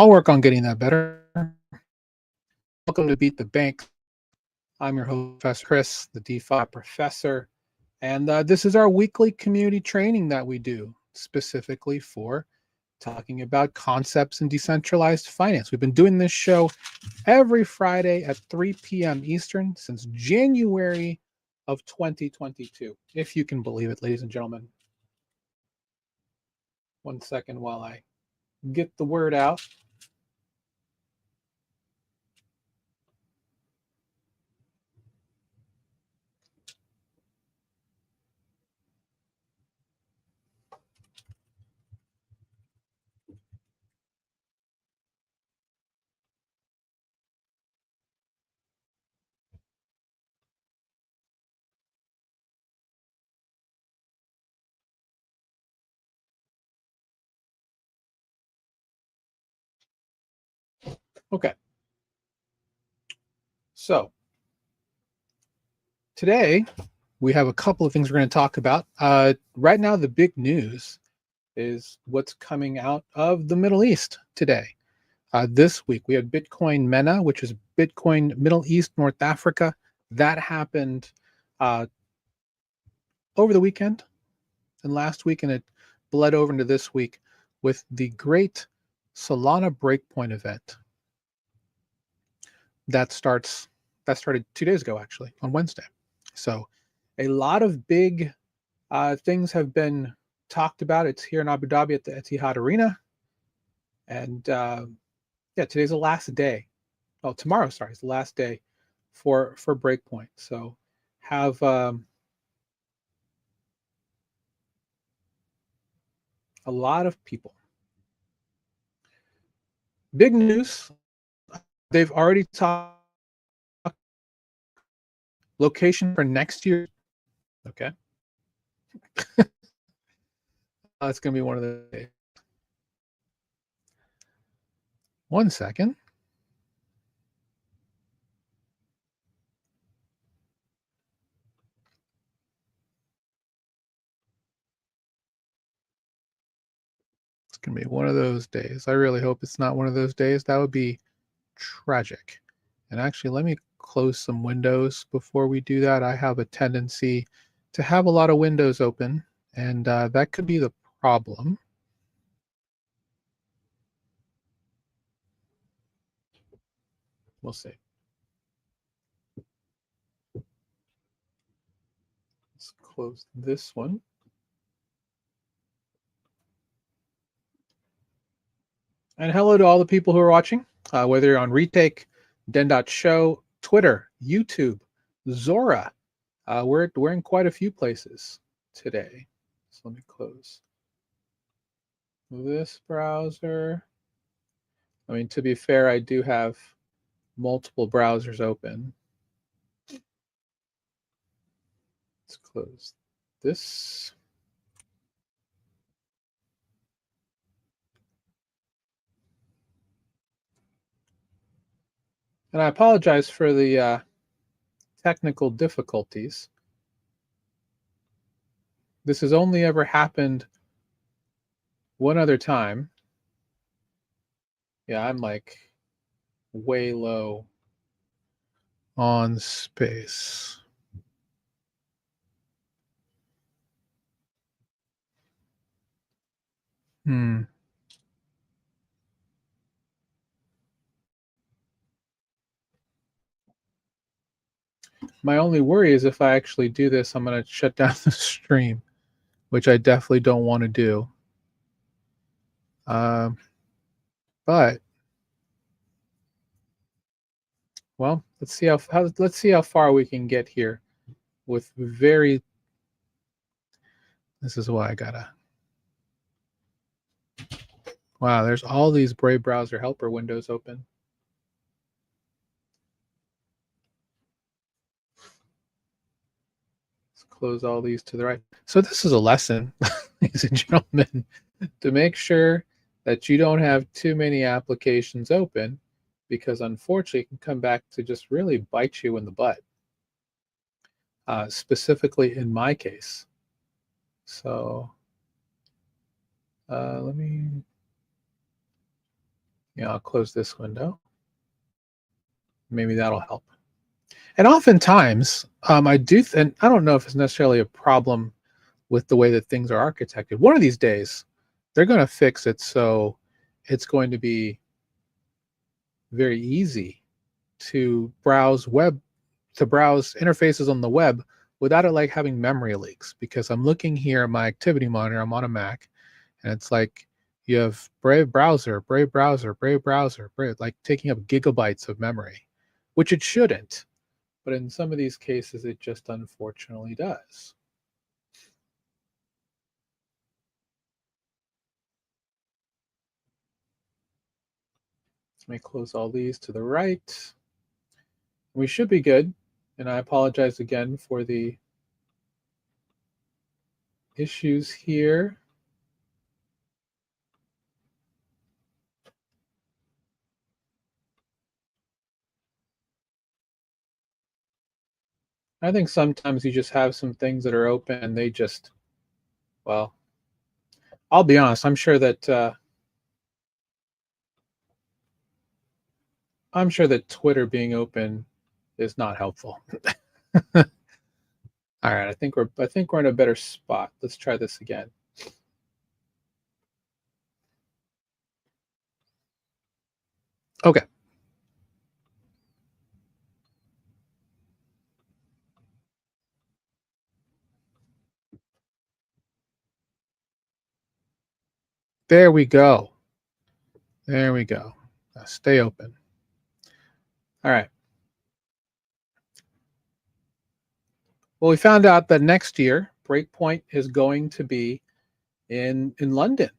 I'll work on getting that better. Welcome to Beat the Bank. I'm your host, Professor Chris, the DeFi professor. And this is our weekly community training that we do specifically for talking about concepts in decentralized finance. We've been doing this show every Friday at 3 p.m. Eastern since January of 2022, if you can believe it, ladies and gentlemen. One second while I get the word out. Okay. So today we have a couple of things we're going to talk about. Right now, the big news is what's coming out of the Middle East today. This week, we have Bitcoin MENA, which is Bitcoin Middle East, North Africa. That happened over the weekend and last week, and it bled over into this week with the great Solana Breakpoint event that started 2 days ago, actually, on Wednesday. So a lot of big things have been talked about. It's here in Abu Dhabi at the Etihad Arena. And yeah, today's the last day. Oh, tomorrow, sorry, is the last day for Breakpoint. So have a lot of people. Big news. They've already talked location for next year. Okay. It's going to be one of the days. One second. It's going to be one of those days. I really hope it's not one of those days. That would be tragic. And actually, let me close some windows before we do that. I have a tendency to have a lot of windows open, and that could be the problem. We'll see. Let's close this one. And hello to all the people who are watching, whether you're on Retake, Den.show, Twitter, YouTube, Zora. We're in quite a few places today. So let me close this browser. I mean, to be fair, I do have multiple browsers open. Let's close this. And I apologize for the technical difficulties. This has only ever happened one other time. Yeah, I'm like way low on space. My only worry is if I actually do this, I'm going to shut down the stream, which I definitely don't want to do. But well, let's see how far we can get here with very. This is why I gotta. Wow, there's all these Brave browser helper windows open. Let's close all these to the right. So this is a lesson, ladies and gentlemen, to make sure that you don't have too many applications open, because unfortunately it can come back to just really bite you in the butt. Specifically in my case. So let me, Yeah, I'll close this window. Maybe that'll help. And oftentimes, I do, and I don't know if it's necessarily a problem with the way that things are architected. One of these days, they're going to fix it so it's going to be very easy to browse interfaces on the web without it like having memory leaks. Because I'm looking here at my activity monitor, I'm on a Mac, and it's like you have Brave browser, like taking up gigabytes of memory, which it shouldn't. But in some of these cases, it just unfortunately does. Let me close all these to the right. We should be good. And I apologize again for the issues here. I think sometimes you just have some things that are open and they just, well, I'll be honest. I'm sure that Twitter being open is not helpful. All right, I think we're in a better spot. Let's try this again. Okay. There we go. There we go. Now stay open. All right. Well, we found out that next year Breakpoint is going to be in London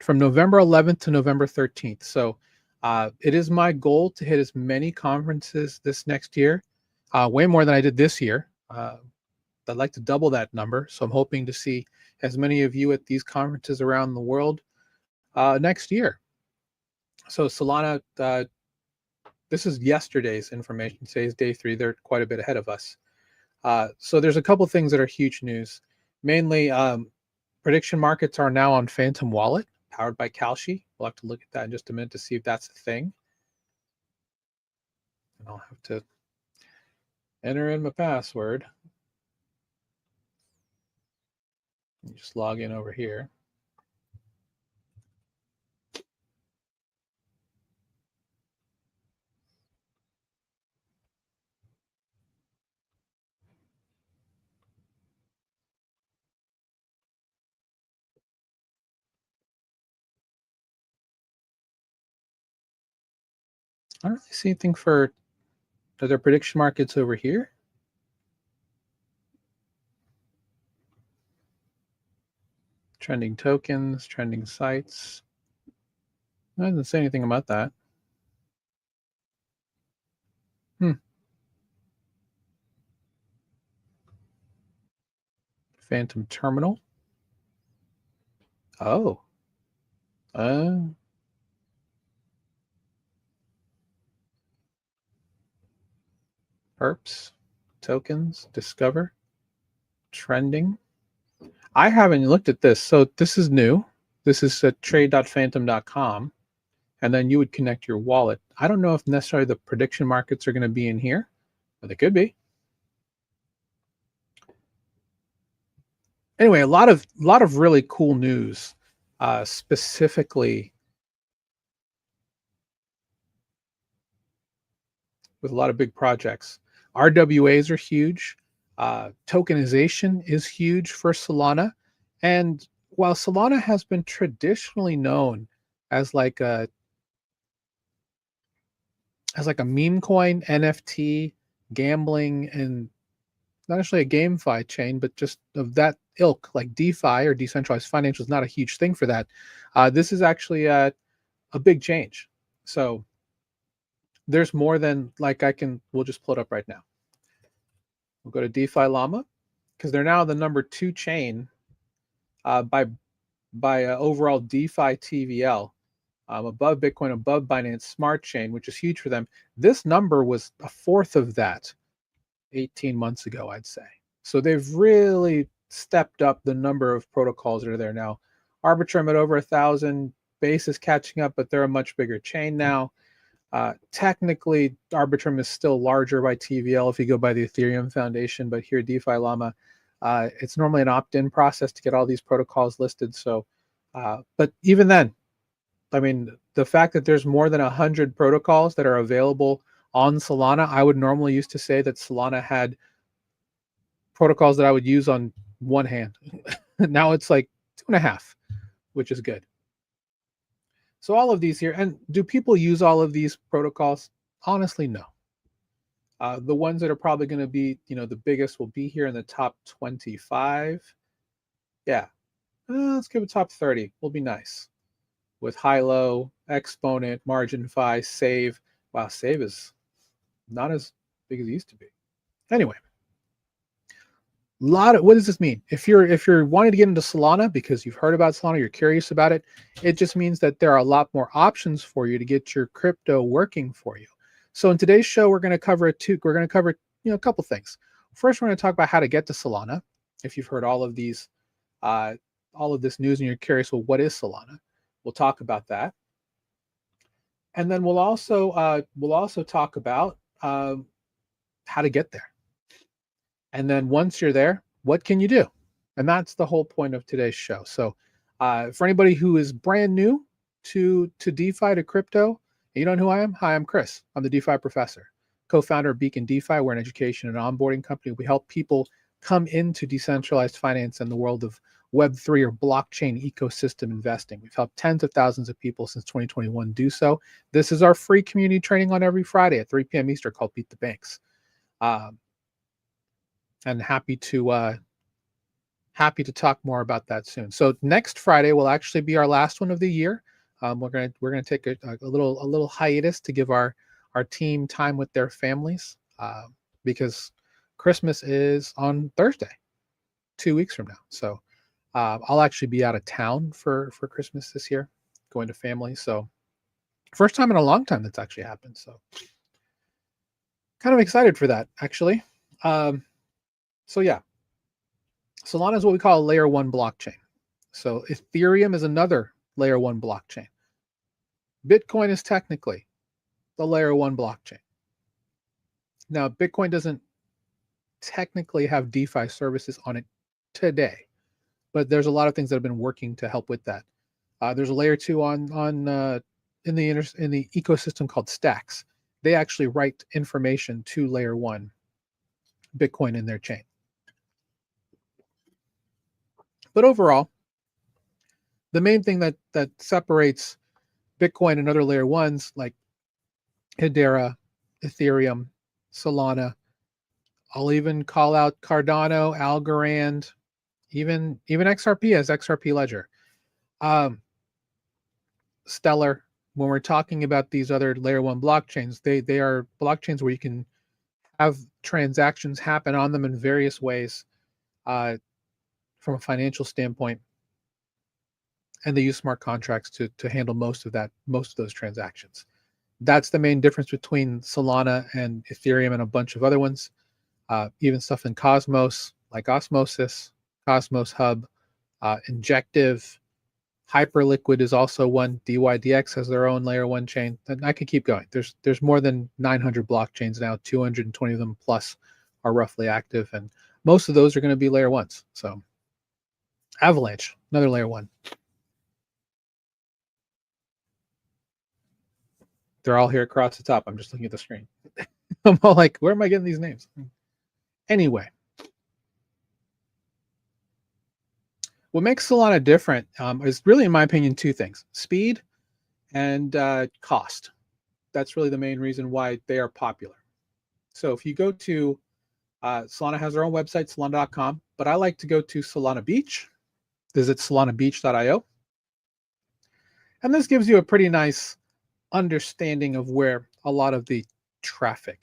from November 11th to November 13th. So it is my goal to hit as many conferences this next year, way more than I did this year. I'd like to double that number. So I'm hoping to see as many of you at these conferences around the world next year. So Solana, this is yesterday's information. Today's day 3. They're quite a bit ahead of us. So there's a couple things that are huge news. Mainly, prediction markets are now on Phantom Wallet, powered by Kalshi. We'll have to look at that in just a minute to see if that's a thing. And I'll have to enter in my password. Just log in over here. I don't really see anything for other prediction markets over here. Trending tokens, trending sites. It doesn't say anything about that. Phantom Terminal. Oh. Perps, tokens, discover, trending. I haven't looked at this. So this is new. This is at trade.phantom.com. And then you would connect your wallet. I don't know if necessarily the prediction markets are going to be in here, but they could be. Anyway, a lot of really cool news, specifically with a lot of big projects. RWAs are huge. Tokenization is huge for Solana. And while Solana has been traditionally known as like a meme coin, NFT, gambling, and not actually a GameFi chain, but just of that ilk, like DeFi or decentralized finance is not a huge thing for that. This is actually a big change. So there's more than like we'll just pull it up right now. We'll go to DeFi Llama because they're now the number 2 chain by overall DeFi TVL, above Bitcoin, above Binance Smart Chain, which is huge for them. This number was a fourth of that 18 months ago, I'd say. So they've really stepped up the number of protocols that are there now. Arbitrum at over 1,000, Base is catching up, but they're a much bigger chain now. Technically, Arbitrum is still larger by TVL if you go by the Ethereum Foundation, but here DeFi Llama, it's normally an opt-in process to get all these protocols listed. So, but even then, I mean, the fact that there's more than 100 protocols that are available on Solana, I would normally used to say that Solana had protocols that I would use on one hand. Now it's like 2.5, which is good. So all of these here, and do people use all of these protocols? Honestly, no. The ones that are probably going to be, the biggest will be here in the top 25. Yeah, let's give it top 30. Will be nice. With high-low, exponent, margin phi, save. Wow, save is not as big as it used to be. Anyway, what does this mean? If you're wanting to get into Solana because you've heard about Solana, you're curious about it, it just means that there are a lot more options for you to get your crypto working for you. So in today's show, we're going to cover a couple things. First, we're going to talk about how to get to Solana. If you've heard all of this news and you're curious, well, what is Solana? We'll talk about that, and then we'll also talk about how to get there. And then once you're there, what can you do? And that's the whole point of today's show. So for anybody who is brand new to DeFi, to crypto, and you don't know who I am, hi, I'm Chris. I'm the DeFi professor, co-founder of Beacon DeFi. We're an education and onboarding company. We help people come into decentralized finance and the world of Web3 or blockchain ecosystem investing. We've helped tens of thousands of people since 2021 do so. This is our free community training on every Friday at 3 p.m. Eastern called Beat the Banks. And happy to talk more about that soon. So next Friday will actually be our last one of the year. We're gonna take a little hiatus to give our team time with their families because Christmas is on Thursday, 2 weeks from now. So I'll actually be out of town for Christmas this year, going to family. So first time in a long time that's actually happened. So kind of excited for that, actually. So yeah, Solana is what we call a layer 1 blockchain. So Ethereum is another layer 1 blockchain. Bitcoin is technically the layer 1 blockchain. Now, Bitcoin doesn't technically have DeFi services on it today, but there's a lot of things that have been working to help with that. There's a layer 2 in the ecosystem called Stacks. They actually write information to layer 1 Bitcoin in their chain. But overall, the main thing that separates Bitcoin and other layer 1s like Hedera, Ethereum, Solana, I'll even call out Cardano, Algorand, even XRP as XRP Ledger. Stellar, when we're talking about these other layer 1 blockchains, they are blockchains where you can have transactions happen on them in various ways from a financial standpoint, and they use smart contracts to handle most of those transactions. That's the main difference between Solana and Ethereum and a bunch of other ones. Even stuff in Cosmos like Osmosis, Cosmos Hub, Injective, Hyperliquid is also one. DYDX has their own layer 1 chain. And I could keep going. There's more than 900 blockchains now. 220 of them plus are roughly active, and most of those are going to be layer 1s. So Avalanche, another layer 1. They're all here across the top. I'm just looking at the screen. I'm all like, where am I getting these names? Anyway, what makes Solana different is really, in my opinion, two things: speed and cost. That's really the main reason why they are popular. So if you go to Solana has their own website, solana.com, but I like to go to Solana Beach, visit solanabeach.io. And this gives you a pretty nice understanding of where a lot of the traffic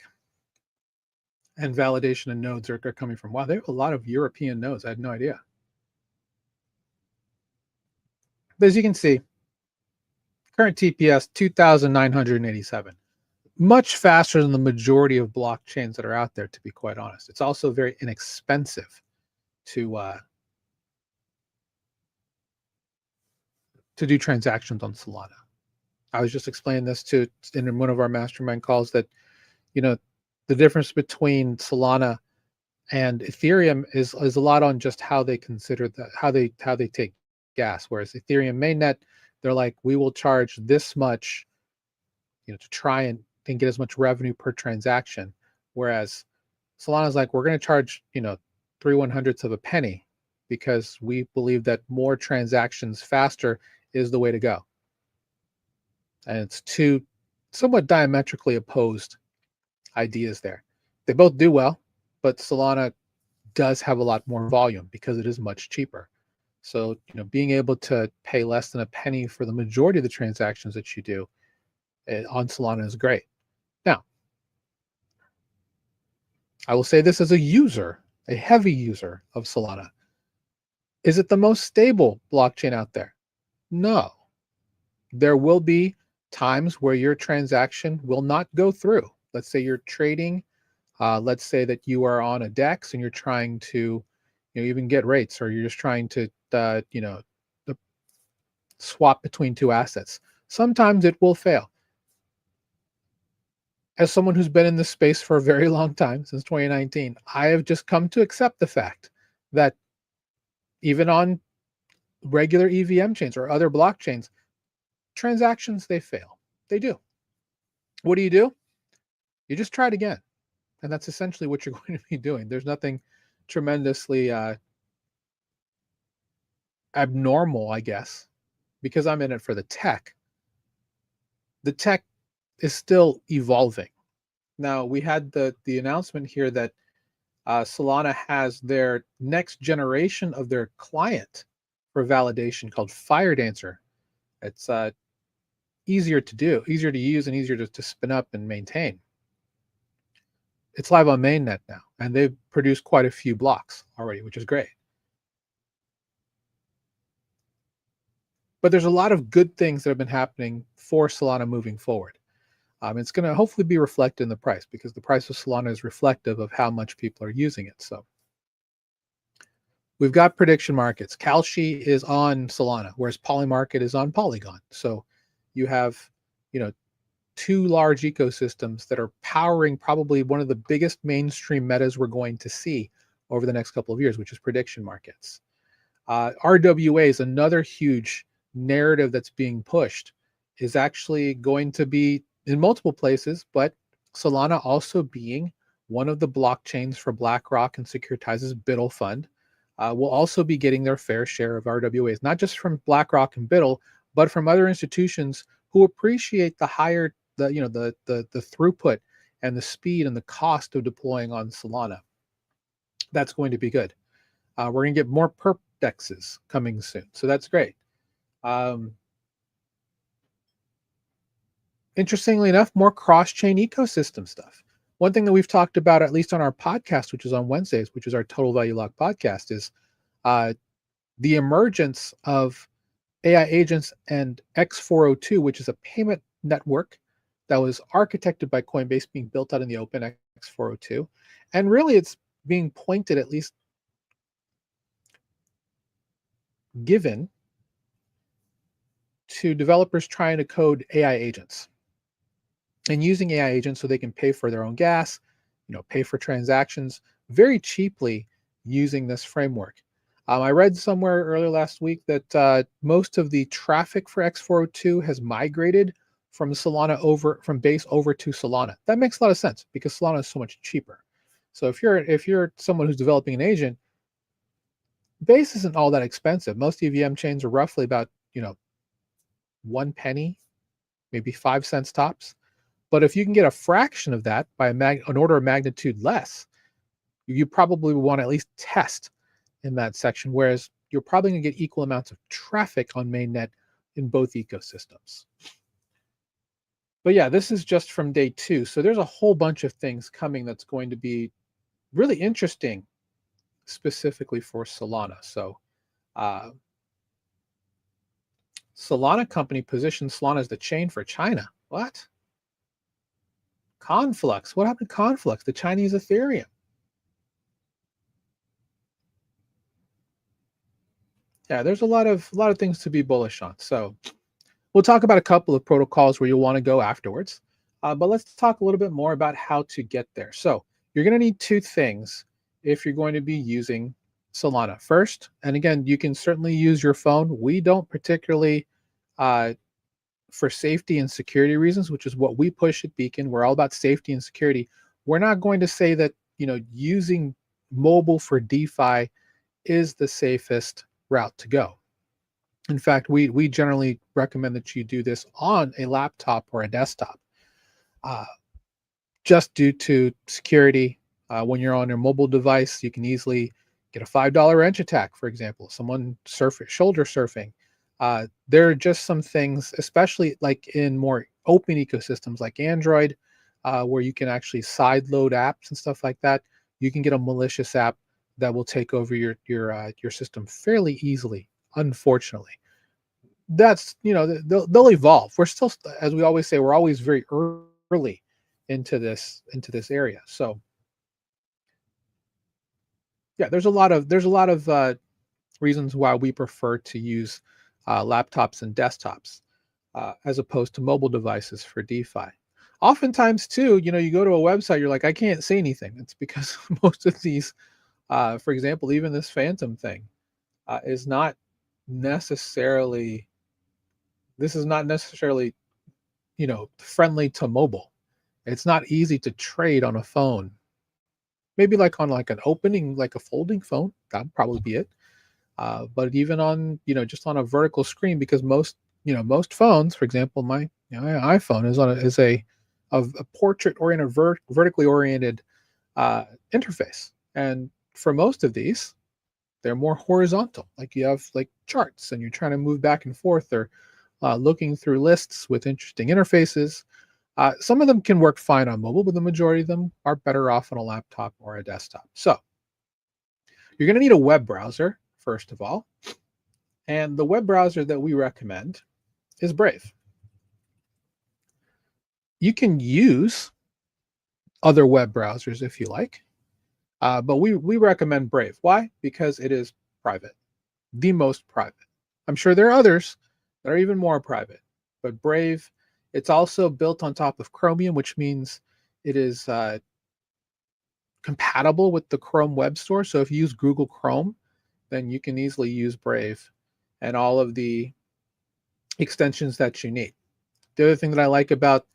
and validation and nodes are coming from. Wow, they have a lot of European nodes. I had no idea. But as you can see, current TPS 2,987. Much faster than the majority of blockchains that are out there, to be quite honest. It's also very inexpensive to to do transactions on Solana. I was just explaining this to in one of our mastermind calls that, you know, the difference between Solana and Ethereum is a lot on just how they consider that, how they take gas. Whereas Ethereum mainnet, they're like, we will charge this much, to try and get as much revenue per transaction. Whereas Solana's like, we're going to charge, 3/100ths of a penny because we believe that more transactions faster is the way to go. And it's two somewhat diametrically opposed ideas there. They both do well, but Solana does have a lot more volume because it is much cheaper. So, being able to pay less than a penny for the majority of the transactions that you do on Solana is great. Now, I will say this as a user, a heavy user of Solana. Is it the most stable blockchain out there? No. There will be times where your transaction will not go through. Let's say you're trading. Let's say that you are on a DEX and you're trying to, even get rates, or you're just trying to, swap between two assets. Sometimes it will fail. As someone who's been in this space for a very long time, since 2019, I have just come to accept the fact that even on regular EVM chains or other blockchains, transactions, they fail. They do. What do? You just try it again. And that's essentially what you're going to be doing. There's nothing tremendously abnormal, I guess, because I'm in it for the tech. The tech is still evolving. Now, we had the announcement here that Solana has their next generation of their client for validation called FireDancer. It's easier to do, easier to use, and easier to spin up and maintain. It's live on mainnet now, and they've produced quite a few blocks already, which is great. But there's a lot of good things that have been happening for Solana moving forward. It's going to hopefully be reflected in the price, because the price of Solana is reflective of how much people are using it. So we've got prediction markets. Kalshi is on Solana, whereas Polymarket is on Polygon. So you have, two large ecosystems that are powering probably one of the biggest mainstream metas we're going to see over the next couple of years, which is prediction markets. RWA is another huge narrative that's being pushed, is actually going to be in multiple places, but Solana also being one of the blockchains for BlackRock and Securitize's BUIDL fund will also be getting their fair share of RWAs, not just from BlackRock and BUIDL, but from other institutions who appreciate the higher, the throughput and the speed and the cost of deploying on Solana. That's going to be good. We're going to get more perp dexes coming soon, so that's great. Interestingly enough, more cross-chain ecosystem stuff. One thing that we've talked about, at least on our podcast, which is on Wednesdays, which is our Total Value Lock podcast, is the emergence of AI agents and X402, which is a payment network that was architected by Coinbase, being built out in the open, X402. And really, it's being pointed, at least given, to developers trying to code AI agents and using AI agents so they can pay for their own gas, pay for transactions very cheaply using this framework. I read somewhere earlier last week that most of the traffic for X402 has migrated from Base over to Solana. That makes a lot of sense because Solana is so much cheaper. So if you're someone who's developing an agent, Base isn't all that expensive. Most EVM chains are roughly about 1 penny, maybe 5 cents tops. But if you can get a fraction of that by an order of magnitude less, you probably want to at least test in that section, whereas you're probably going to get equal amounts of traffic on mainnet in both ecosystems. But yeah, this is just from day 2. So there's a whole bunch of things coming that's going to be really interesting, specifically for Solana. So Solana company positions Solana as the chain for China. What? Conflux. What happened to Conflux, the Chinese Ethereum? Yeah, there's a lot of things to be bullish on. So we'll talk about a couple of protocols where you'll want to go afterwards. But let's talk a little bit more about how to get there. So you're going to need two things if you're going to be using Solana. First, and again, you can certainly use your phone. We don't particularly, uh, for safety and security reasons, which is what we push at Beacon. We're all about safety and security. We're not going to say that using mobile for DeFi is the safest route to go. In fact, we generally recommend that you do this on a laptop or a desktop, uh, just due to security. When you're on your mobile device, you can easily get a $5 wrench attack, for example, someone shoulder surfing. There are just some things, especially like in more open ecosystems like Android, where you can actually side load apps and stuff like that. You can get a malicious app that will take over your system fairly easily. Unfortunately, that's they'll evolve. We're still, as we always say, we're always very early into this area. So yeah, there's a lot of reasons why we prefer to use laptops and desktops as opposed to mobile devices for DeFi. Oftentimes too, you go to a website, you're like, I can't see anything. It's because most of these, for example, even this Phantom thing, is not necessarily this is not necessarily friendly to mobile. It's not easy to trade on a phone. Maybe like on like an opening, like a folding phone, that'd probably be it. But even on just on a vertical screen, because most phones, for example, my iPhone is a portrait oriented, vertically oriented uh, interface, and for most of these, they're more horizontal. Like you have like charts, and you're trying to move back and forth, or looking through lists with interesting interfaces. Some of them can work fine on mobile, but the majority of them are better off on a laptop or a desktop. So you're going to need a web browser, first of all. And the web browser that we recommend is Brave. You can use other web browsers if you like, but we recommend Brave. Why? Because it is private, the most private. I'm sure there are others that are even more private, but Brave, it's also built on top of Chromium, which means it is compatible with the Chrome Web Store. So if you use Google Chrome, then you can easily use Brave and all of the extensions that you need. The other thing that I like about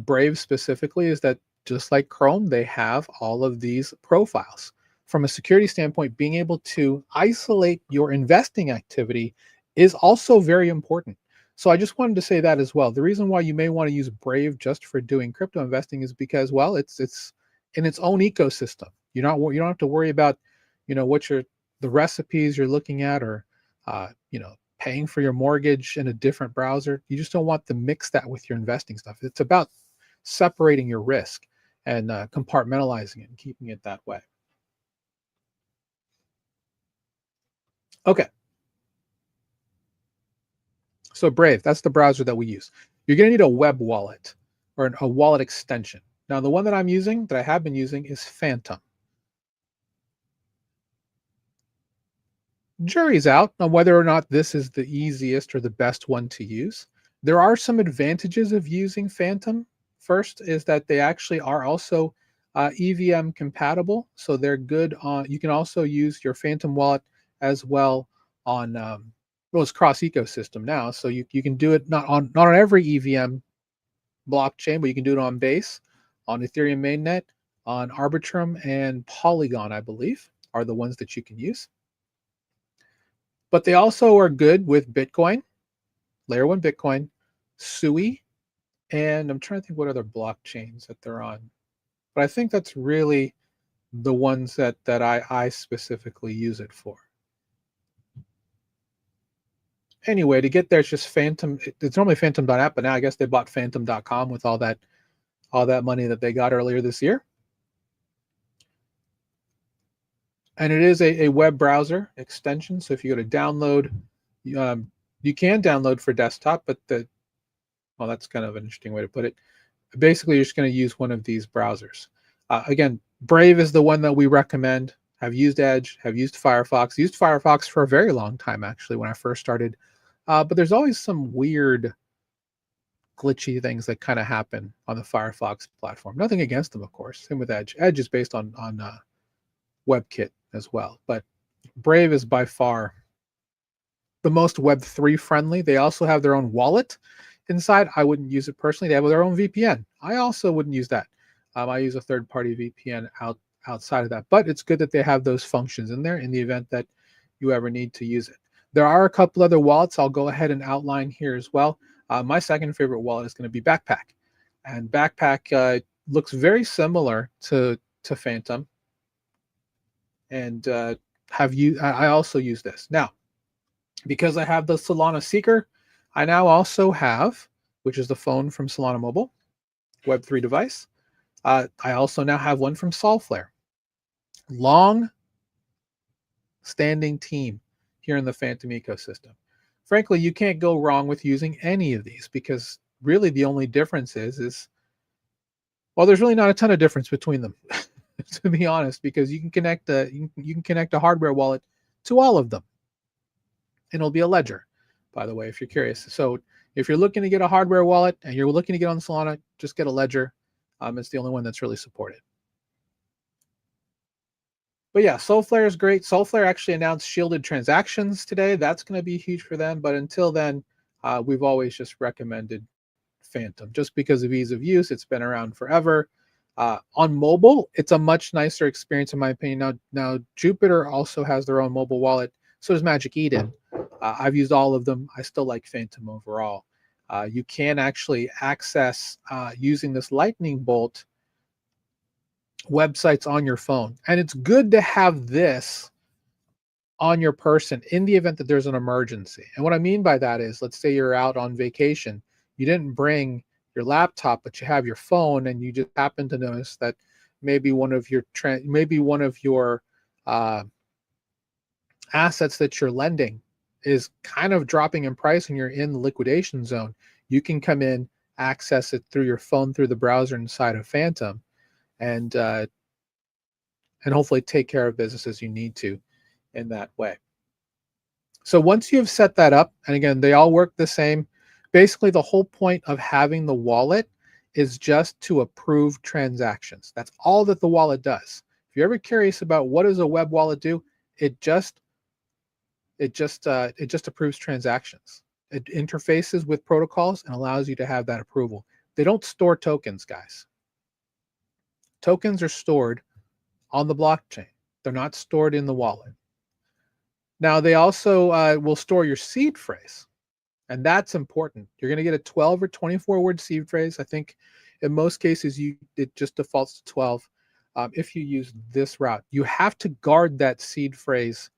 Brave specifically is that just like Chrome, they have all of these profiles. From a security standpoint, being able to isolate your investing activity is also very important. So I just wanted to say that as well. The reason why you may want to use Brave just for doing crypto investing is because, well, it's in its own ecosystem. You don't have to worry about, what the recipes you're looking at, or paying for your mortgage in a different browser. You just don't want to mix that with your investing stuff. It's about separating your risk and compartmentalizing it and keeping it that way. Okay, so Brave, that's the browser that we use. You're going to need a web wallet or a wallet extension. Now, the one that I'm using, that I have been using, is Phantom. Jury's out on whether or not this is the easiest or the best one to use. There are some advantages of using Phantom. First is that they actually are also EVM compatible, so they're good on. You can also use your Phantom wallet as well on. Well, it's cross ecosystem now, so you can do it not on every EVM blockchain, but you can do it on Base, on Ethereum mainnet, on Arbitrum, and Polygon, I believe, are the ones that you can use. But they also are good with Bitcoin, Layer 1 Bitcoin, Sui, and I'm trying to think what other blockchains that they're on. But I think that's really the ones that I specifically use it for. Anyway, to get there, it's just Phantom. It's normally Phantom.app, but now I guess they bought Phantom.com with all that money that they got earlier this year. And it is a web browser extension. So if you go to download, you can download for desktop, but well, that's kind of an interesting way to put it. Basically, you're just going to use one of these browsers. Again, Brave is the one that we recommend. Have used Edge, have used Firefox for a very long time, actually, when I first started. But there's always some weird, glitchy things that kind of happen on the Firefox platform. Nothing against them, of course. Same with Edge. Edge is based on WebKit as well. But Brave is by far the most Web3 friendly. They also have their own wallet inside. I wouldn't use it personally. They have their own VPN. I also wouldn't use that. I use a third-party VPN outside of that. But it's good that they have those functions in there in the event that you ever need to use it. There are a couple other wallets I'll go ahead and outline here as well. My second favorite wallet is going to be Backpack. And Backpack looks very similar to Phantom. And I also use this. Now, because I have the Solana Seeker, I now also have, which is the phone from Solana Mobile, Web3 device. I also now have one from Solflare. Long standing team here in the Phantom ecosystem. Frankly, you can't go wrong with using any of these because really the only difference is well, there's really not a ton of difference between them, to be honest, because you can connect a hardware wallet to all of them. And it'll be a ledger, by the way, if you're curious. So if you're looking to get a hardware wallet and you're looking to get on Solana, just get a ledger. It's the only one that's really supported. But yeah, Solflare is great. Solflare actually announced shielded transactions today. That's going to be huge for them. But until then, we've always just recommended Phantom just because of ease of use. It's been around forever. On mobile, it's a much nicer experience in my opinion. Now Jupiter also has their own mobile wallet. So does Magic Eden. I've used all of them. I still like Phantom overall. You can actually access using this Lightning Bolt websites on your phone. And it's good to have this on your person in the event that there's an emergency. And what I mean by that is, let's say you're out on vacation. You didn't bring your laptop, but you have your phone, and you just happen to notice that maybe one of your assets that you're lending is kind of dropping in price and you're in the liquidation zone. You can come in, access it through your phone, through the browser inside of Phantom, and hopefully take care of business as you need to in that way. So once you've set that up, and again, they all work the same. Basically, the whole point of having the wallet is just to approve transactions. That's all that the wallet does. If you're ever curious about what does a web wallet do, it just approves transactions. It interfaces with protocols and allows you to have that approval. They don't store tokens, guys. Tokens are stored on the blockchain. They're not stored in the wallet. Now, they also will store your seed phrase, and that's important. You're going to get a 12 or 24 word seed phrase. I think in most cases, it just defaults to 12. If you use this route, you have to guard that seed phrase,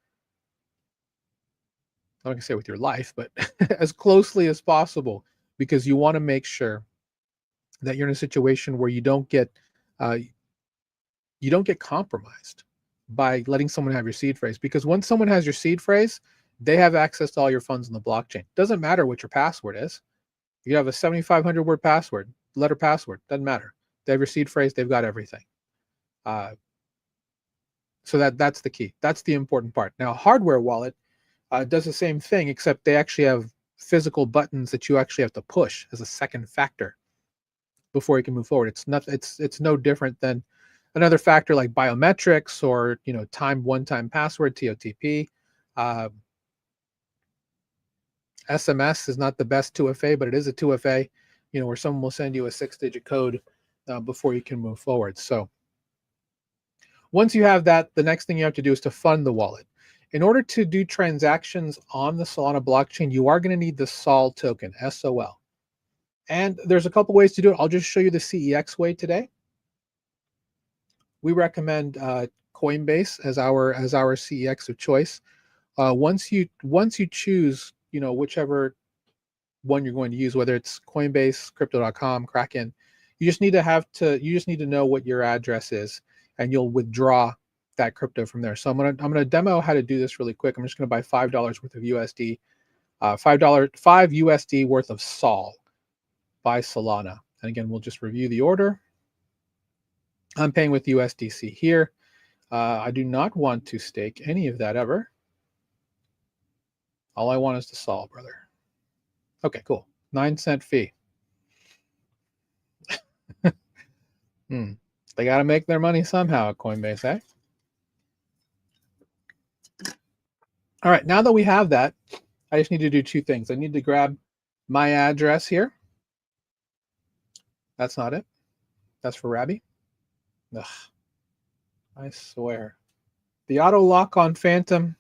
I'm not going to say with your life, but as closely as possible, because you want to make sure that you're in a situation where you don't get compromised by letting someone have your seed phrase. Because once someone has your seed phrase, they have access to all your funds in the blockchain. Doesn't matter what your password is. You have a 7,500 word password, letter password, doesn't matter. They have your seed phrase, they've got everything. So that's the key. That's the important part. Now, hardware wallet does the same thing, except they actually have physical buttons that you actually have to push as a second factor before you can move forward. It's no different than another factor like biometrics or one-time password, TOTP. SMS is not the best 2FA, but it is a 2FA, where someone will send you a 6-digit code before you can move forward. So once you have that, the next thing you have to do is to fund the wallet. In order to do transactions on the Solana blockchain, you are going to need the SOL token, SOL. And there's a couple ways to do it. I'll just show you the CEX way today. We recommend Coinbase as our CEX of choice. Once you choose, whichever one you're going to use, whether it's Coinbase, Crypto.com, Kraken, you just need to know what your address is, and you'll withdraw that crypto from there. So I'm gonna demo how to do this really quick. I'm just gonna buy $5 worth of USD, $5 USD worth of SOL by Solana. And again, we'll just review the order. I'm paying with USDC here. I do not want to stake any of that ever. All I want is to solve, brother. Okay, cool. 9-cent fee. They got to make their money somehow at Coinbase, eh? All right, now that we have that, I just need to do two things. I need to grab my address here. That's not it. That's for Rabby. Ugh, I swear. The auto lock on Phantom,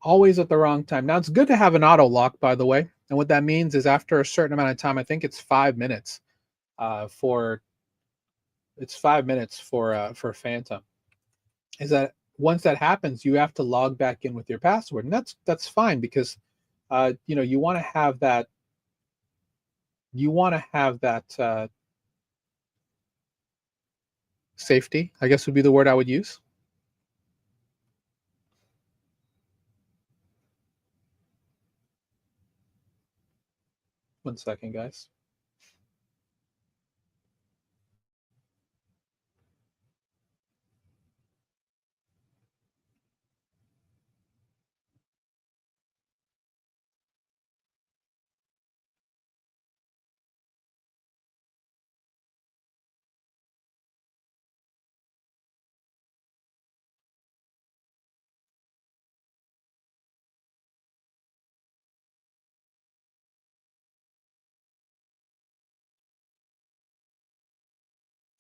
always at the wrong time. Now, it's good to have an auto lock, by the way. And what that means is after a certain amount of time, I think it's 5 minutes for Phantom. Is that once that happens, you have to log back in with your password, and that's fine because you want to have that. You want to have that safety, I guess would be the word I would use. One second, guys.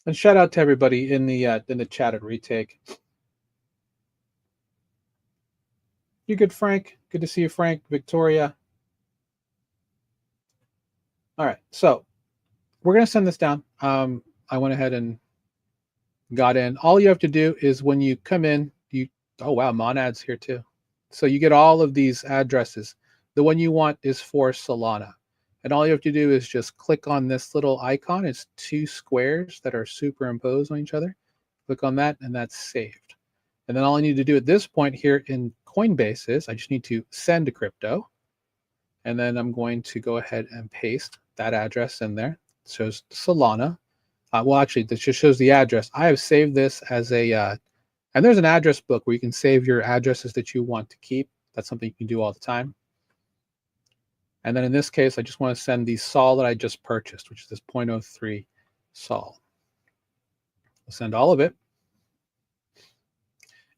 And shout out to everybody in the chat at Retake. You good, Frank? Good to see you, Frank. Victoria. All right, so we're gonna send this down. I went ahead and got in. All you have to do is when you come in, oh wow, Monad's here too. So you get all of these addresses. The one you want is for Solana. And all you have to do is just click on this little icon. It's two squares that are superimposed on each other. Click on that and that's saved. And then all I need to do at this point here in Coinbase is I just need to send a crypto. And then I'm going to go ahead and paste that address in there. It shows Solana. Well, actually, this just shows the address. I have saved this as a, and there's an address book where you can save your addresses that you want to keep. That's something you can do all the time. And then in this case, I just want to send the sol that I just purchased, which is this 0.03 sol. I'll send all of it.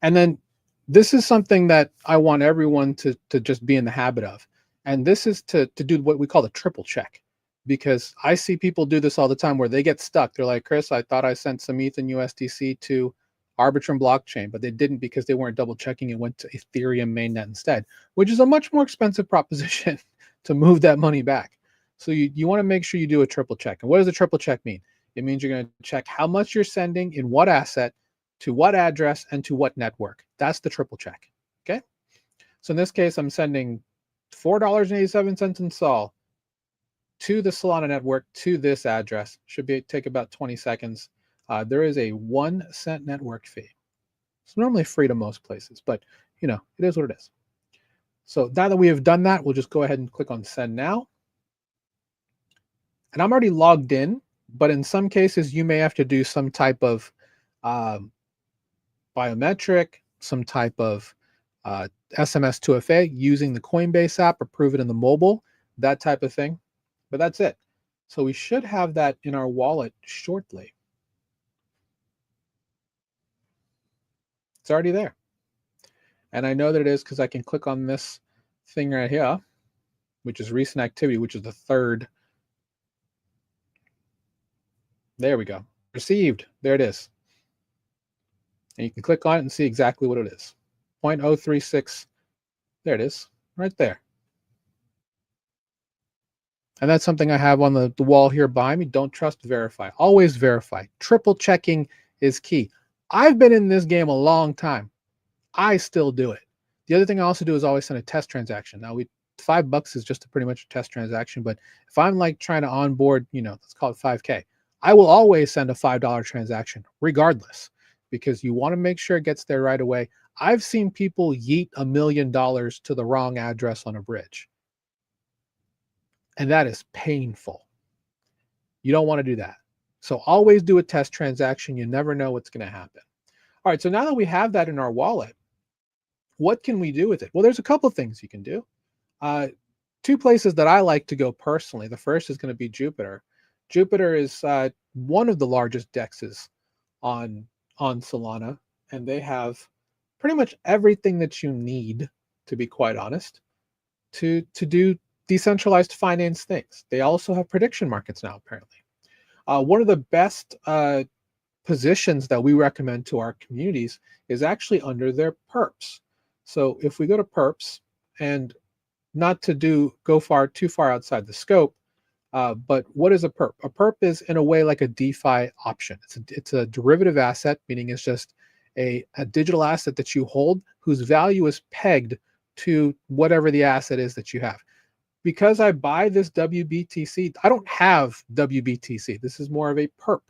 And then this is something that I want everyone to just be in the habit of. And this is to do what we call the triple check. Because I see people do this all the time where they get stuck. They're like, Chris, I thought I sent some ETH and USDC to Arbitrum blockchain, but they didn't because they weren't double checking and went to Ethereum mainnet instead, which is a much more expensive proposition to move that money back. So you want to make sure you do a triple check. And what does a triple check mean? It means you're going to check how much you're sending in what asset, to what address, and to what network. That's the triple check. Okay. So in this case, I'm sending $4.87 in sol to the Solana network to this address. Should take about 20 seconds. There is a 1 cent network fee. It's normally free to most places, but it is what it is. So now that we have done that, we'll just go ahead and click on send now. And I'm already logged in, but in some cases you may have to do some type of biometric, some type of SMS 2FA using the Coinbase app or prove it in the mobile, that type of thing. But that's it. So we should have that in our wallet shortly. It's already there. And I know that it is because I can click on this thing right here, which is recent activity, which is the third. There we go. Received. There it is. And you can click on it and see exactly what it is. 0.036. There it is. Right there. And that's something I have on the wall here behind me. Don't trust, verify. Always verify. Triple checking is key. I've been in this game a long time. I still do it. The other thing I also do is always send a test transaction. Now, $5 is just pretty much a test transaction. But if I'm like trying to onboard, let's call it 5K, I will always send a $5 transaction regardless, because you want to make sure it gets there right away. I've seen people yeet $1 million to the wrong address on a bridge. And that is painful. You don't want to do that. So always do a test transaction. You never know what's going to happen. All right, so now that we have that in our wallet, what can we do with it? Well, there's a couple things you can do. Uh, Two places that I like to go personally. The first is going to be Jupiter. Jupiter is one of the largest dexes on Solana, and they have pretty much everything that you need, to be quite honest, to do decentralized finance things. They also have prediction markets now, apparently. One of the best positions that we recommend to our communities is actually under their perps. So if we go to perps, and not to go too far outside the scope, but what is a perp? A perp is in a way like a DeFi option. It's a derivative asset, meaning it's just a digital asset that you hold whose value is pegged to whatever the asset is that you have. Because I buy this WBTC, I don't have WBTC. This is more of a perp.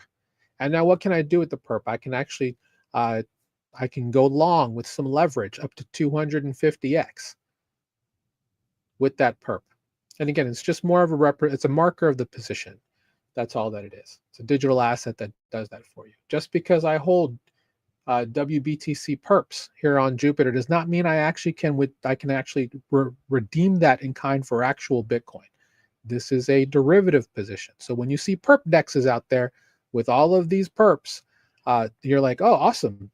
And now what can I do with the perp? I can actually, I can go long with some leverage up to 250x with that perp. And again, it's just more of it's a marker of the position. That's all that it is. It's a digital asset that does that for you. Just because I hold WBTC perps here on Jupiter does not mean I can actually redeem that in kind for actual Bitcoin. This is a derivative position. So when you see perp dexes out there with all of these perps, you're like, oh, awesome.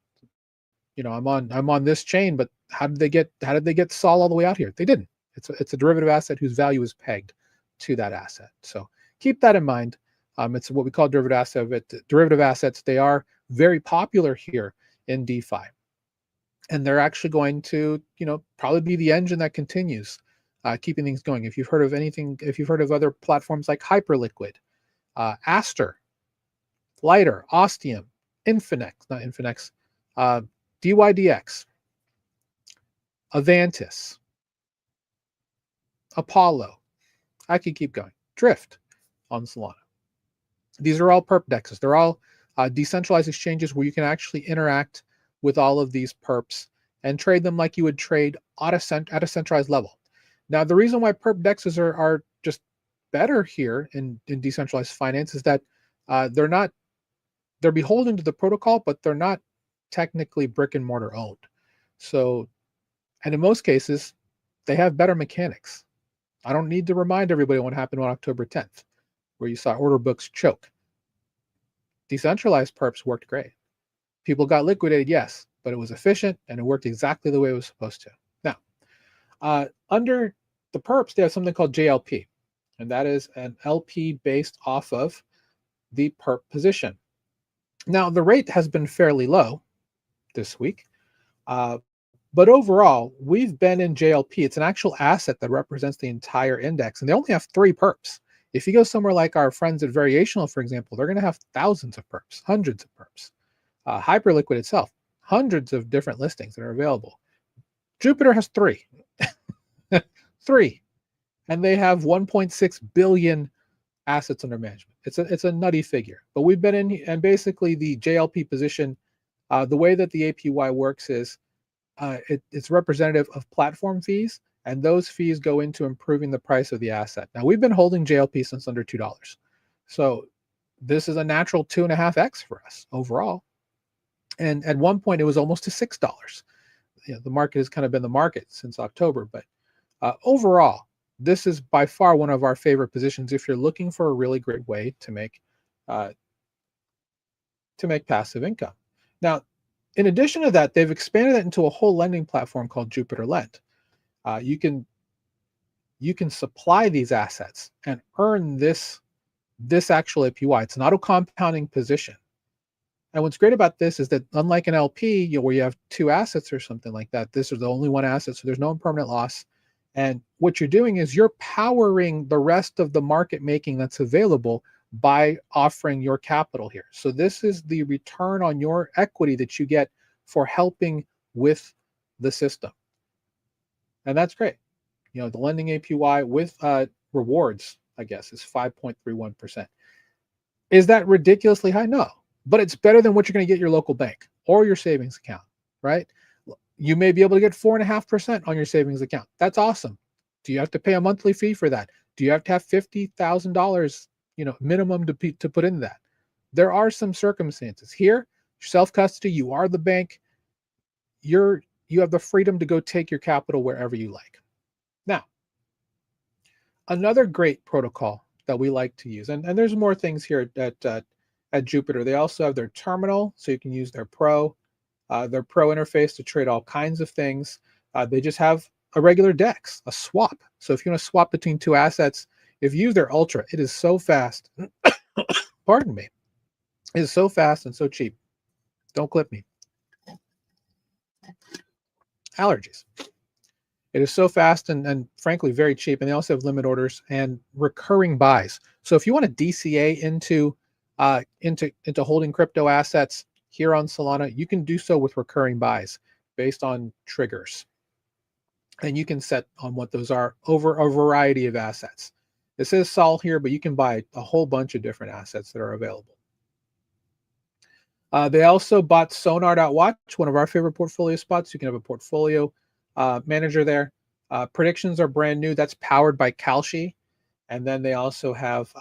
I'm on this chain, but how did they get Sol all the way out here? They didn't. It's a derivative asset whose value is pegged to that asset. So keep that in mind. It's what we call derivative assets. They are very popular here in DeFi, and they're actually going to, probably be the engine that continues keeping things going. If you've heard of other platforms like Hyperliquid, Aster, Lighter, Ostium, Infinex, DYDX, Avantis, Apollo, I could keep going. Drift on Solana. These are all perp dexes. They're all decentralized exchanges where you can actually interact with all of these perps and trade them like you would trade at a centralized level. Now, the reason why perp dexes are just better here in decentralized finance is that they're beholden to the protocol, but they're not technically brick and mortar owned. So, and in most cases, they have better mechanics. I don't need to remind everybody what happened on October 10th, where you saw order books choke. Decentralized perps worked great. People got liquidated, yes, but it was efficient and it worked exactly the way it was supposed to. Now, under the perps, they have something called JLP, and that is an LP based off of the perp position. Now, the rate has been fairly low this week, but overall, we've been in JLP. It's an actual asset that represents the entire index, and they only have 3 perps. If you go somewhere like our friends at Variational, for example, they're going to have thousands of perps, hundreds of perps. Hyperliquid itself, hundreds of different listings that are available. Jupiter has 3. 3. And they have 1.6 billion assets under management. It's a nutty figure. But we've been in, and basically the JLP position, the way that the APY works is it's representative of platform fees, and those fees go into improving the price of the asset. Now, we've been holding JLP since under $2. So this is a natural 2.5x for us overall. And at one point, it was almost to $6. The market has kind of been the market since October. But overall, this is by far one of our favorite positions if you're looking for a really great way to make passive income. Now, in addition to that, they've expanded it into a whole lending platform called Jupiter Lend. You can supply these assets and earn this actual APY. It's not a compounding position. And what's great about this is that unlike an LP, where you have 2 assets or something like that, this is the only one asset, so there's no impermanent loss. And what you're doing is you're powering the rest of the market making that's available by offering your capital here. So this is the return on your equity that you get for helping with the system. And that's great. The lending APY with rewards, I guess, is 5.31%. Is that ridiculously high? No, but it's better than what you're going to get your local bank or your savings account, right? You may be able to get 4.5% on your savings account. That's awesome. Do you have to pay a monthly fee for that? Do you have to have $50,000, minimum to put in that? There are some circumstances here. Self-custody, you are the bank. You have the freedom to go take your capital wherever you like. Now, another great protocol that we like to use, and there's more things here at Jupiter. They also have their terminal, so you can use their Pro interface to trade all kinds of things. They just have a regular DEX, a swap. So if you want to swap between two assets, if you use their Ultra, it is so fast. Pardon me. It is so fast and so cheap. Don't clip me. Allergies. It is so fast and frankly very cheap. And they also have limit orders and recurring buys. So if you want to DCA into holding crypto assets here on Solana, you can do so with recurring buys based on triggers. And you can set on what those are over a variety of assets. This is Sol here, but you can buy a whole bunch of different assets that are available. They also bought Sonar.watch, one of our favorite portfolio spots. You can have a portfolio manager there. Predictions are brand new. That's powered by Kalshi. And then they also have,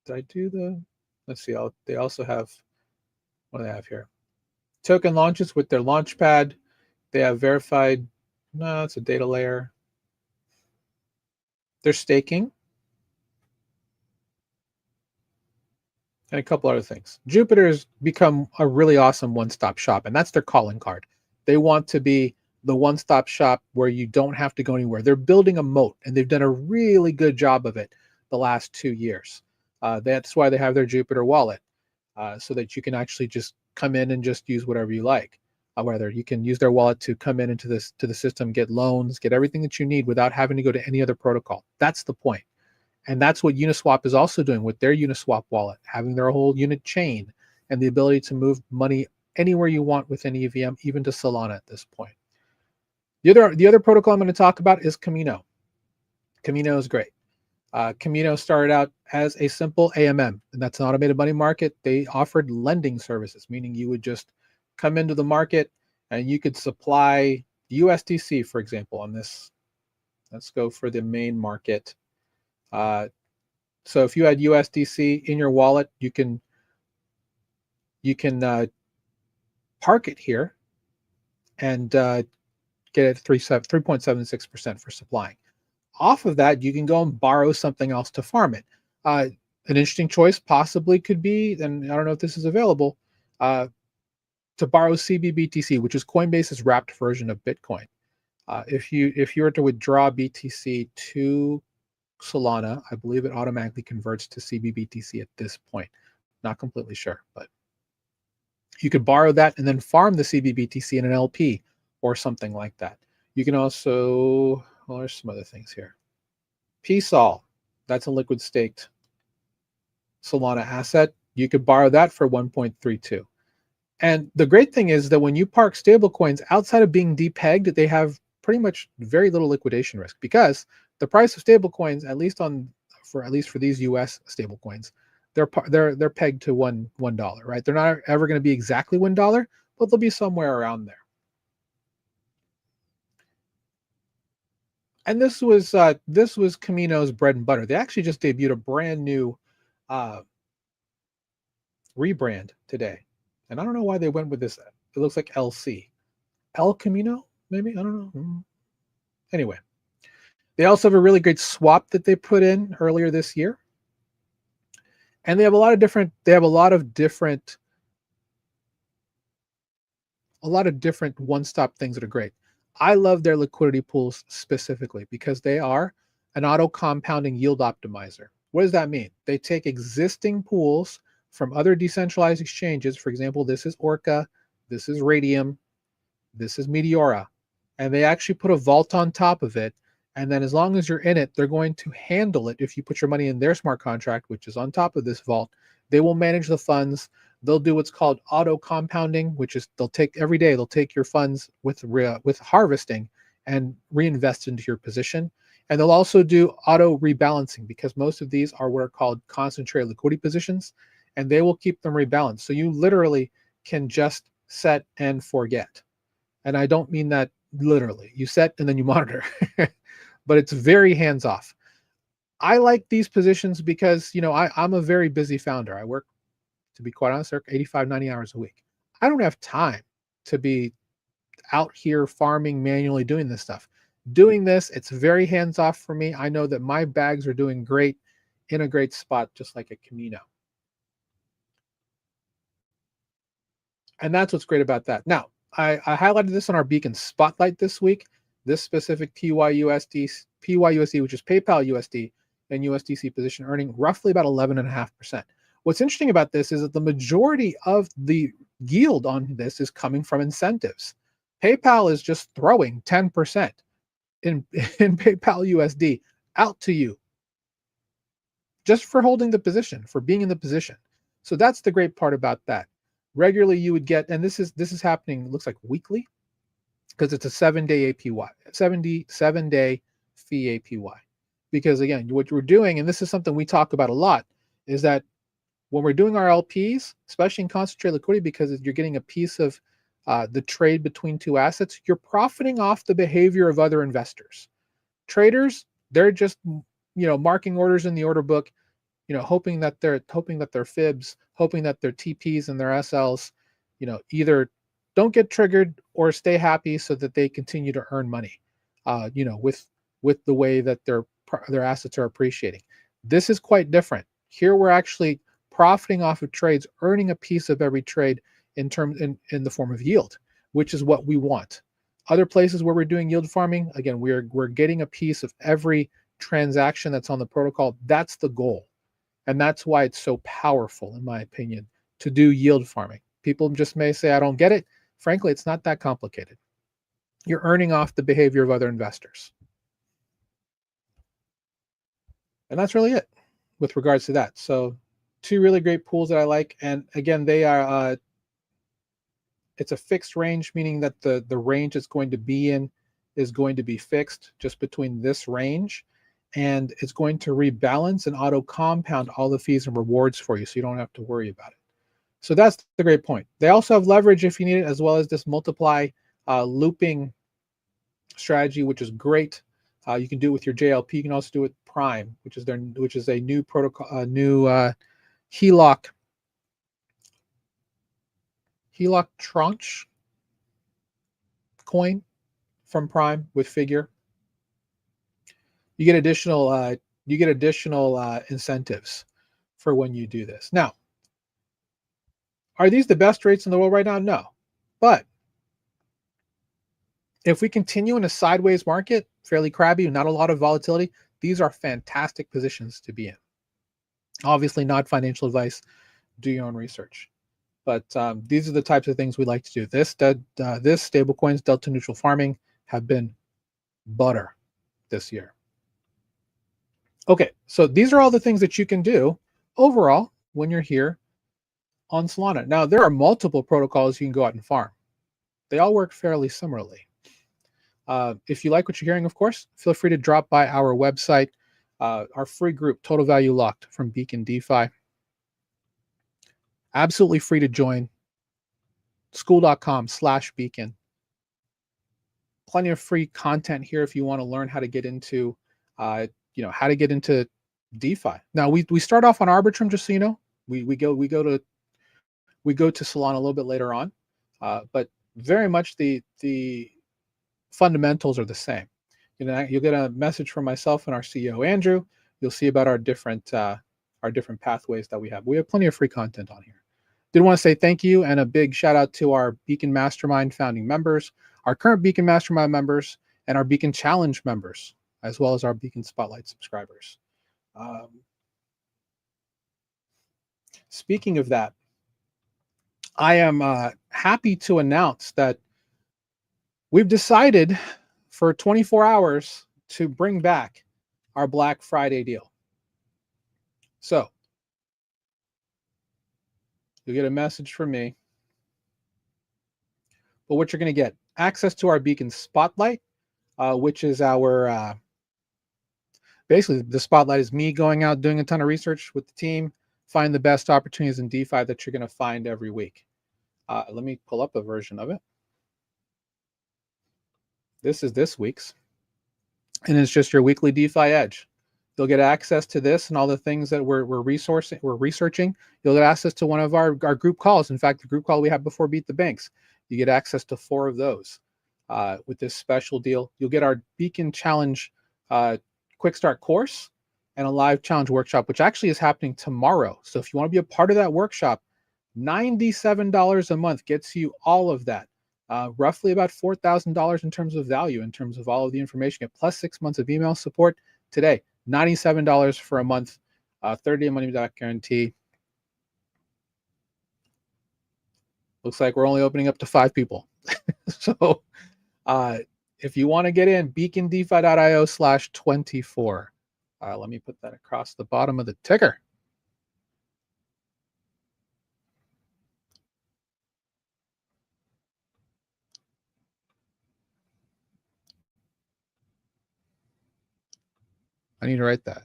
did I do the, let's see, they also have, what do they have here? Token launches with their launchpad. They have verified, no, it's a data layer. They're staking. And a couple other things. Jupiter's become a really awesome one-stop shop, and that's their calling card. They want to be the one-stop shop where you don't have to go anywhere. They're building a moat, and they've done a really good job of it the last 2 years. That's why they have their Jupiter wallet, so that you can actually just come in and just use whatever you like. Whether you can use their wallet to come in into the system, get loans, get everything that you need without having to go to any other protocol. That's the point. And that's what Uniswap is also doing with their Uniswap wallet, having their whole unit chain and the ability to move money anywhere you want with an EVM, even to Solana at this point. The other protocol I'm going to talk about is Camino. Camino is great. Camino started out as a simple AMM, and that's an automated money market. They offered lending services, meaning you would just come into the market and you could supply USDC, for example, on this. Let's go for the main market. So if you had USDC in your wallet, you can park it here and get it 3.76% for supplying. Off of that, you can go and borrow something else to farm it. An interesting choice possibly could be, and I don't know if this is available, to borrow CBBTC, which is Coinbase's wrapped version of Bitcoin. If you were to withdraw BTC to Solana, I believe it automatically converts to CBBTC at this point. Not completely sure, but you could borrow that and then farm the CBBTC in an LP or something like that. You can also, well, there's some other things here. PSOL, that's a liquid staked Solana asset. You could borrow that for 1.32. And the great thing is that when you park stablecoins outside of being depegged, they have pretty much very little liquidation risk, because the price of stablecoins, at least for these US stablecoins, they're pegged to $1, right? They're not ever going to be exactly $1, but they'll be somewhere around there. And this was Camino's bread and butter. They actually just debuted a brand new rebrand today, and I don't know why they went with this. It looks like LC, El Camino, maybe, I don't know. Anyway, they also have a really great swap that they put in earlier this year, and they have a lot of different one-stop things that are great. I love their liquidity pools specifically because they are an auto-compounding yield optimizer. What does that mean? They take existing pools from other decentralized exchanges. For example, this is Orca, this is Radium, this is Meteora, and they actually put a vault on top of it. And then as long as you're in it, they're going to handle it. If you put your money in their smart contract, which is on top of this vault, they will manage the funds. They'll do what's called auto compounding, which is they'll take your funds with harvesting and reinvest into your position. And they'll also do auto rebalancing, because most of these are what are called concentrated liquidity positions, and they will keep them rebalanced. So you literally can just set and forget. And I don't mean that literally. You set and then you monitor, but it's very hands off. I like these positions because, I'm a very busy founder. I work, to be quite honest, 85, 90 hours a week. I don't have time to be out here farming, manually doing this stuff. Doing this, it's very hands off for me. I know that my bags are doing great in a great spot, just like a Camino. And that's what's great about that. Now, I highlighted this on our Beacon Spotlight this week. This specific PYUSD, which is PayPal USD and USDC position, earning roughly about 11.5%. What's interesting about this is that the majority of the yield on this is coming from incentives. PayPal is just throwing 10% in PayPal USD out to you just for holding the position, for being in the position. So that's the great part about that. Regularly you would get, and this is happening, it looks like weekly, because it's a 7-day APY, 7-day fee APY. Because again, what we're doing, and this is something we talk about a lot, is that when we're doing our LPs, especially in concentrated liquidity, because you're getting a piece of the trade between two assets, you're profiting off the behavior of other investors. Traders, they're just marking orders in the order book, hoping that their fibs, hoping that their TPs and their SLs, either don't get triggered or stay happy so that they continue to earn money, with the way that their assets are appreciating. This is quite different. Here we're actually profiting off of trades, earning a piece of every trade in the form of yield, which is what we want. Other places where we're doing yield farming, again, we're getting a piece of every transaction that's on the protocol. That's the goal. And that's why it's so powerful, in my opinion, to do yield farming. People just may say, I don't get it. Frankly, it's not that complicated. You're earning off the behavior of other investors. And that's really it with regards to that. So 2 really great pools that I like. And again, they are, it's a fixed range, meaning that the range it's going to be in is going to be fixed just between this range. And it's going to rebalance and auto compound all the fees and rewards for you, so you don't have to worry about it. So that's the great point. They also have leverage if you need it, as well as this multiply looping strategy, which is great. You can do it with your JLP. You can also do it with Prime, which is a new protocol, new HELOC tranche coin from Prime with Figure. You get additional incentives for when you do this. Now, are these the best rates in the world right now? No. But if we continue in a sideways market, fairly crabby, not a lot of volatility, these are fantastic positions to be in. Obviously not financial advice. Do your own research. But these are the types of things we like to do. This stablecoins, delta neutral farming, have been butter this year. Okay, so these are all the things that you can do overall when you're here on Solana. Now, there are multiple protocols you can go out and farm. They all work fairly similarly. If you like what you're hearing, of course, feel free to drop by our website, our free group, Total Value Locked from Beacon DeFi. Absolutely free to join. School.com/Beacon. Plenty of free content here if you want to learn how to get into, how to get into DeFi. Now we start off on Arbitrum, just so you know. We go to Solana a little bit later on, but very much the fundamentals are the same. You'll get a message from myself and our CEO Andrew. You'll see about our different pathways that we have. We have plenty of free content on here. Did want to say thank you and a big shout out to our Beacon Mastermind founding members, our current Beacon Mastermind members, and our Beacon Challenge members, as well as our Beacon Spotlight subscribers. Speaking of that, I am happy to announce that we've decided for 24 hours to bring back our Black Friday deal. So you'll get a message from me. But what you're going to get, access to our Beacon Spotlight, which is our, basically the Spotlight is me going out, doing a ton of research with the team, find the best opportunities in DeFi that you're going to find every week. Let me pull up a version of it. This is this week's, and it's just your weekly DeFi edge. They'll get access to this and all the things that we're researching. You'll get access to one of our group calls. In fact, the group call we had before Beat the Banks, you get access to 4 of those with this special deal. You'll get our Beacon Challenge Quick Start course and a live challenge workshop, which actually is happening tomorrow. So if you want to be a part of that workshop, $97 a month gets you all of that. Roughly about $4,000 in terms of value, in terms of all of the information, get plus 6 months of email support today. $97 for a month, 30-day money back guarantee. Looks like we're only opening up to 5 people. So if you want to get in, beacondefi.io/24. Let me put that across the bottom of the ticker. I need to write that.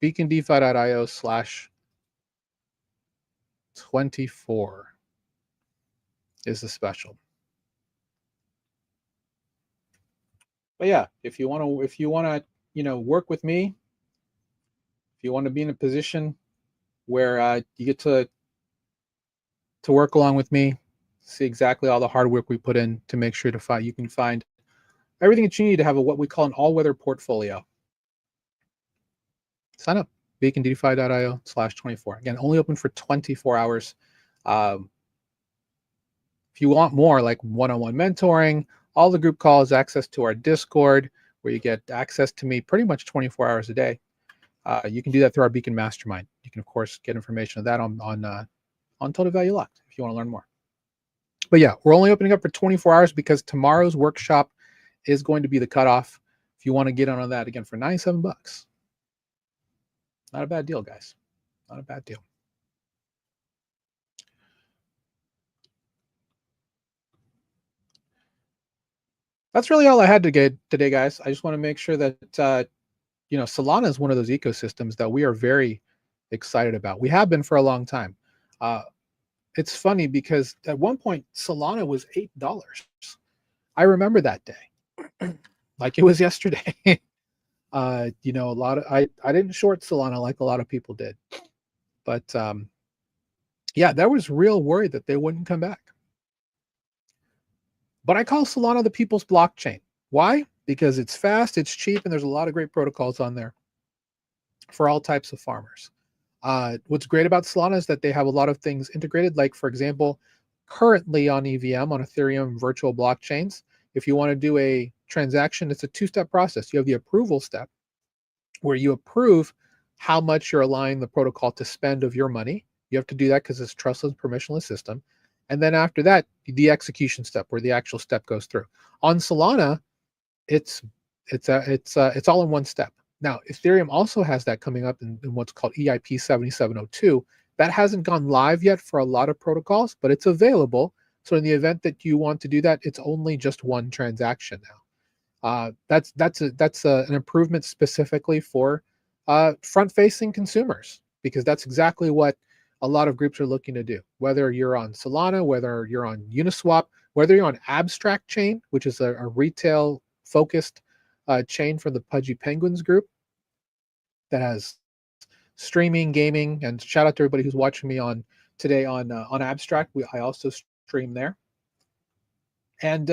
beacondefi.io/24 is the special. But yeah, if you want to, work with me, if you want to be in a position where you get to work along with me, see exactly all the hard work we put in to make sure you can find everything that you need to have what we call an all-weather portfolio. Sign up, beacondefi.io/24. Again, only open for 24 hours. If you want more, like one-on-one mentoring, all the group calls, access to our Discord, where you get access to me pretty much 24 hours a day, you can do that through our Beacon Mastermind. You can, of course, get information of that on Total Value Locked if you want to learn more. But yeah, we're only opening up for 24 hours because tomorrow's workshop is going to be the cutoff. If you want to get on that, again, for $97. Not a bad deal, guys. Not a bad deal. That's really all I had to get today, guys. I just want to make sure that Solana is one of those ecosystems that we are very excited about. We have been for a long time. It's funny because at one point Solana was $8. I remember that day like it was yesterday. A lot of I didn't short Solana like a lot of people did, but yeah, there was real worry that they wouldn't come back. But I call Solana the people's blockchain. Why? Because it's fast, it's cheap, and there's a lot of great protocols on there for all types of farmers. What's great about Solana is that they have a lot of things integrated. Like, for example, currently on EVM, on Ethereum virtual blockchains, if you want to do a transaction, it's a 2-step process. You have the approval step, where you approve how much you're allowing the protocol to spend of your money. You have to do that because it's a trustless, permissionless system. And then after that, the execution step, where the actual step goes through. On Solana, it's all in one step. Now, Ethereum also has that coming up in what's called EIP 7702. That hasn't gone live yet for a lot of protocols, but it's available. So in the event that you want to do that, it's only just one transaction now. That's an improvement specifically for front-facing consumers, because that's exactly what a lot of groups are looking to do. Whether you're on Solana, whether you're on Uniswap, whether you're on Abstract Chain, which is a retail-focused chain from the Pudgy Penguins group that has streaming, gaming, and shout out to everybody who's watching me today on Abstract. I also stream there, and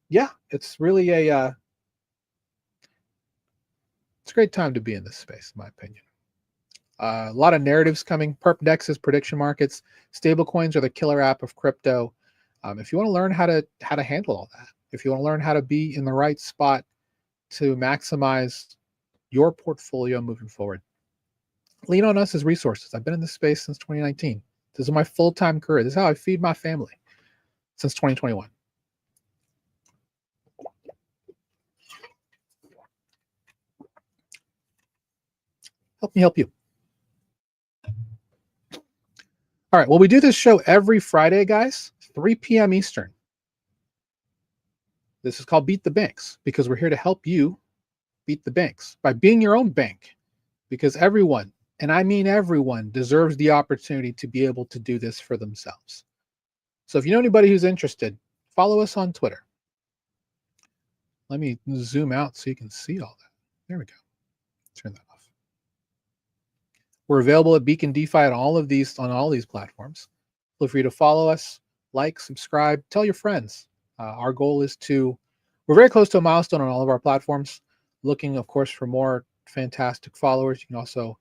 yeah, it's really it's a great time to be in this space, in my opinion. A lot of narratives coming. Perp dexes, prediction markets, stablecoins are the killer app of crypto. If you want to learn how to handle all that, if you want to learn how to be in the right spot to maximize your portfolio moving forward, lean on us as resources. I've been in this space since 2019. This is my full-time career. This is how I feed my family since 2021. Help me help you. All right. Well, we do this show every Friday, guys, 3 p.m. Eastern. This is called Beat the Banks, because we're here to help you beat the banks by being your own bank, because everyone, and I mean everyone, deserves the opportunity to be able to do this for themselves. So if you know anybody who's interested, follow us on Twitter. Let me zoom out so you can see all that. There we go. Turn that off. We're available at Beacon DeFi on all these platforms. Feel free to follow us, like, subscribe, tell your friends. Our goal is we're very close to a milestone on all of our platforms. Looking, of course, for more fantastic followers. You can also,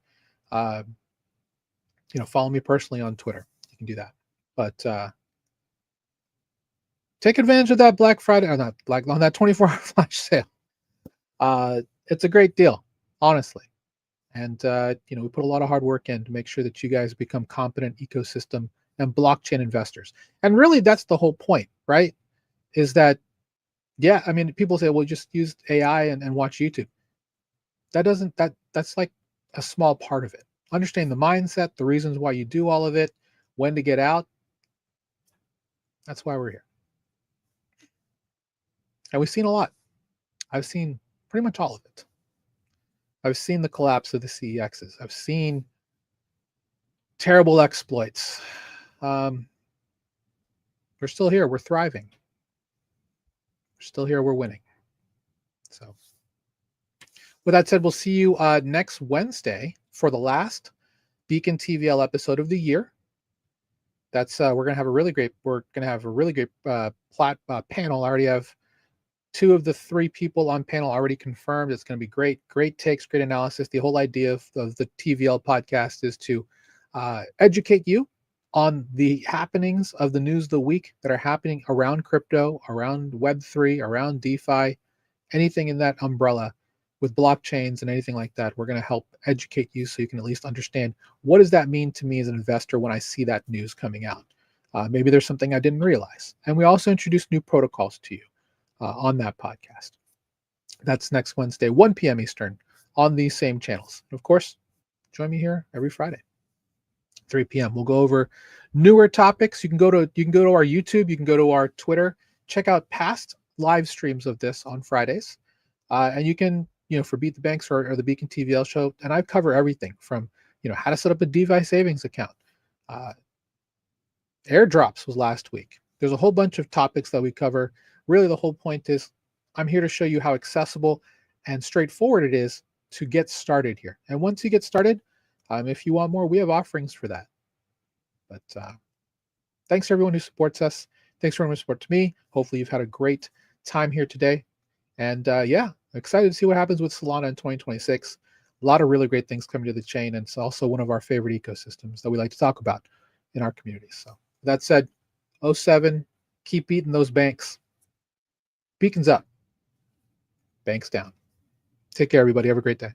follow me personally on Twitter. You can do that. But take advantage of that Black Friday, or not Black, on that 24-hour flash sale. It's a great deal, honestly. And we put a lot of hard work in to make sure that you guys become competent ecosystem and blockchain investors. And really, that's the whole point, right? Is that, yeah, I mean, people say, well, just use AI and watch YouTube. That's like a small part of it. Understand the mindset, the reasons why you do all of it, when to get out. That's why we're here. And we've seen a lot. I've seen pretty much all of it. I've seen the collapse of the CEXs. I've seen terrible exploits. We're still here. We're thriving. We're still here. We're winning. So with that said, we'll see you next Wednesday for the last Beacon TVL episode of the year. That's we're gonna have a really great panel. I already have 2 of the 3 people on panel already confirmed. It's going to be great takes, great analysis. The whole idea of the TVL podcast is to educate you on the happenings of the news of the week that are happening around crypto, around Web3, around DeFi, anything in that umbrella with blockchains and anything like that. We're going to help educate you so you can at least understand, what does that mean to me as an investor when I see that news coming out? Maybe there's something I didn't realize. And we also introduce new protocols to you on that podcast. That's next Wednesday, 1 p.m. Eastern, on these same channels. And of course, join me here every Friday, 3 p.m. We'll go over newer topics. You can go to our YouTube, you can go to our Twitter, check out past live streams of this on Fridays, and you can, for Beat the Banks or the Beacon TVL show, and I cover everything from how to set up a DeFi savings account. Airdrops was last week. There's a whole bunch of topics that we cover. Really, the whole point is I'm here to show you how accessible and straightforward it is to get started here. And once you get started, if you want more, we have offerings for that. But thanks to everyone who supports us. Thanks for everyone who supports me. Hopefully you've had a great time here today. And yeah, excited to see what happens with Solana in 2026. A lot of really great things coming to the chain. And it's also one of our favorite ecosystems that we like to talk about in our communities. So with that said, 07, keep beating those banks. Beacons up, banks down. Take care, everybody. Have a great day.